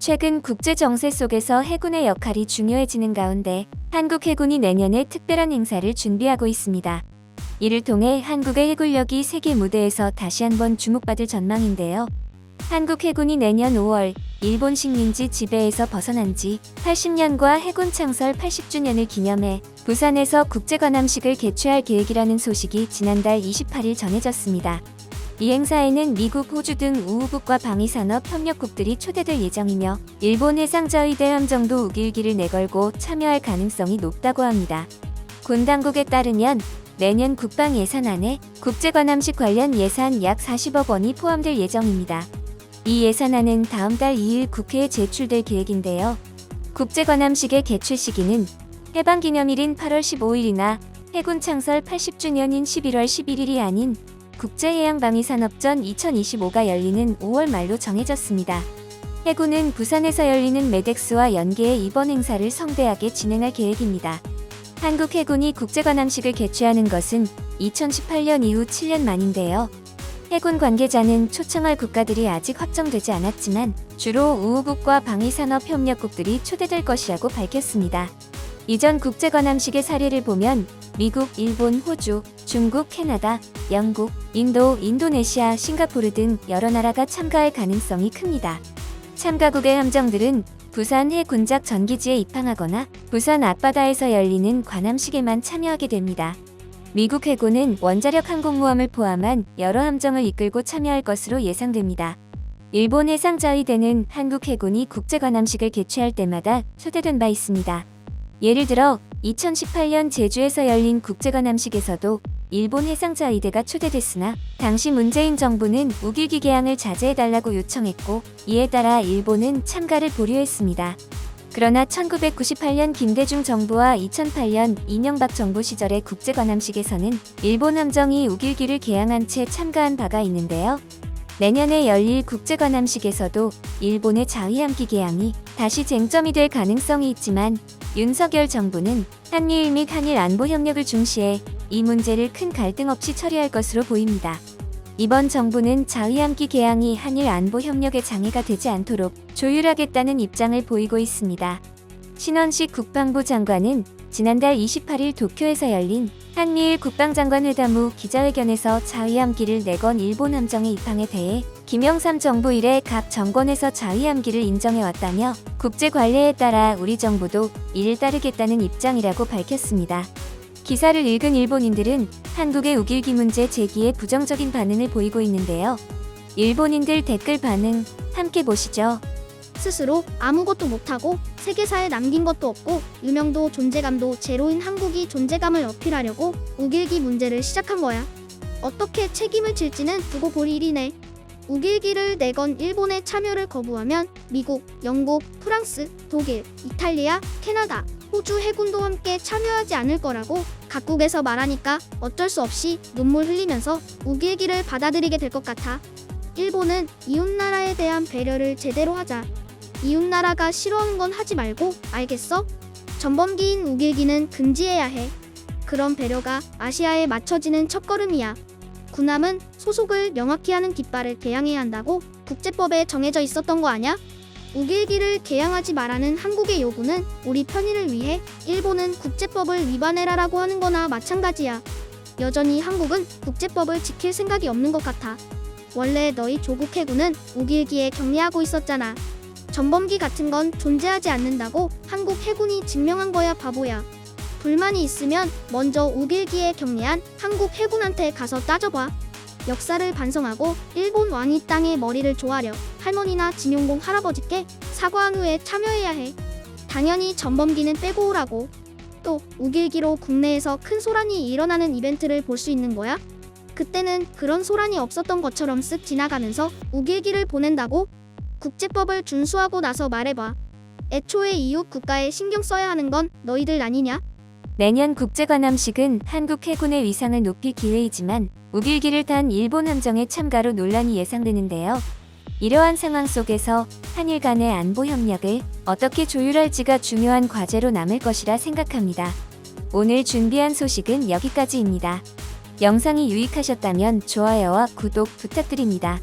최근 국제 정세 속에서 해군의 역할이 중요해지는 가운데 한국 해군이 내년에 특별한 행사를 준비하고 있습니다. 이를 통해 한국의 해군력이 세계 무대에서 다시 한번 주목받을 전망인데요. 한국 해군이 내년 5월 일본 식민지 지배에서 벗어난 지 80년과 해군 창설 80주년을 기념해 부산에서 국제관함식을 개최할 계획이라는 소식이 지난달 28일 전해졌습니다. 이 행사에는 미국, 호주 등 우호국과 방위산업 협력국들이 초대될 예정이며 일본 해상자위대 함정도 우길기를 내걸고 참여할 가능성이 높다고 합니다. 군 당국에 따르면 내년 국방 예산안에 국제관함식 관련 예산 약 40억 원이 포함될 예정입니다. 이 예산안은 다음 달 2일 국회에 제출될 계획인데요. 국제관함식의 개최 시기는 해방기념일인 8월 15일이나 해군 창설 80주년인 11월 11일이 아닌 국제해양방위산업전 2025가 열리는 5월 말로 정해졌습니다. 해군은 부산에서 열리는 메덱스와 연계해 이번 행사를 성대하게 진행할 계획입니다. 한국 해군이 국제관함식을 개최하는 것은 2018년 이후 7년 만인데요. 해군 관계자는 초청할 국가들이 아직 확정되지 않았지만 주로 우호국과 방위산업협력국들이 초대될 것이라고 밝혔습니다. 이전 국제관함식의 사례를 보면 미국, 일본, 호주, 중국, 캐나다, 영국, 인도, 인도네시아, 싱가포르 등 여러 나라가 참가할 가능성이 큽니다. 참가국의 함정들은 부산 해군작 전기지에 입항하거나 부산 앞바다에서 열리는 관함식에만 참여하게 됩니다. 미국 해군은 원자력 항공모함을 포함한 여러 함정을 이끌고 참여할 것으로 예상됩니다. 일본 해상자위대는 한국 해군이 국제관함식을 개최할 때마다 초대된 바 있습니다. 예를 들어 2018년 제주에서 열린 국제관함식에서도 일본 해상자위대가 초대됐으나 당시 문재인 정부는 우길기 개항을 자제해달라고 요청했고 이에 따라 일본은 참가를 보류했습니다. 그러나 1998년 김대중 정부와 2008년 이명박 정부 시절의 국제관함식에서는 일본 함정이 우길기를 개항한 채 참가한 바가 있는데요. 내년에 열릴 국제관함식에서도 일본의 자위함기 개항이 다시 쟁점이 될 가능성이 있지만 윤석열 정부는 한미일 및 한일 안보 협력을 중시해 이 문제를 큰 갈등 없이 처리할 것으로 보입니다. 이번 정부는 자위함기 개항이 한일 안보 협력에 장애가 되지 않도록 조율하겠다는 입장을 보이고 있습니다. 신원식 국방부 장관은 지난달 28일 도쿄에서 열린 한미일 국방장관 회담 후 기자회견에서 자위함기를 내건 일본 함정의 입항에 대해 김영삼 정부 이래 각 정권에서 자위함기를 인정해왔다며 국제 관례에 따라 우리 정부도 이를 따르겠다는 입장이라고 밝혔습니다. 기사를 읽은 일본인들은 한국의 우길기 문제 제기에 부정적인 반응을 보이고 있는데요. 일본인들 댓글 반응 함께 보시죠. 스스로 아무것도 못하고 세계사에 남긴 것도 없고 유명도 존재감도 제로인 한국이 존재감을 어필하려고 우길기 문제를 시작한 거야. 어떻게 책임을 질지는 두고 볼 일이네. 우길기를 내건 일본의 참여를 거부하면 미국, 영국, 프랑스, 독일, 이탈리아, 캐나다, 호주 해군도 함께 참여하지 않을 거라고 각국에서 말하니까 어쩔 수 없이 눈물 흘리면서 우길기를 받아들이게 될 것 같아. 일본은 이웃나라에 대한 배려를 제대로 하자. 이웃나라가 싫어하는 건 하지 말고 알겠어? 전범기인 우길기는 금지해야 해. 그런 배려가 아시아에 맞춰지는 첫걸음이야. 군함은 소속을 명확히 하는 깃발을 개양해야 한다고 국제법에 정해져 있었던 거 아냐? 우길기를 개양하지 말라는 한국의 요구는 우리 편의를 위해 일본은 국제법을 위반해라라고 하는 거나 마찬가지야. 여전히 한국은 국제법을 지킬 생각이 없는 것 같아. 원래 너희 조국 해군은 우길기에 격리하고 있었잖아. 전범기 같은 건 존재하지 않는다고 한국 해군이 증명한 거야, 바보야. 불만이 있으면 먼저 우길기에 격리한 한국 해군한테 가서 따져봐. 역사를 반성하고 일본 왕이 땅에 머리를 조아려 할머니나 진용공 할아버지께 사과한 후에 참여해야 해. 당연히 전범기는 빼고 오라고. 또 우길기로 국내에서 큰 소란이 일어나는 이벤트를 볼 수 있는 거야? 그때는 그런 소란이 없었던 것처럼 쓱 지나가면서 우길기를 보낸다고? 국제법을 준수하고 나서 말해봐. 애초에 이웃 국가에 신경 써야 하는 건 너희들 아니냐? 내년 국제관함식은 한국 해군의 위상을 높일 기회이지만 우길기를 탄 일본 함정의 참가로 논란이 예상되는데요. 이러한 상황 속에서 한일 간의 안보 협력을 어떻게 조율할지가 중요한 과제로 남을 것이라 생각합니다. 오늘 준비한 소식은 여기까지입니다. 영상이 유익하셨다면 좋아요와 구독 부탁드립니다.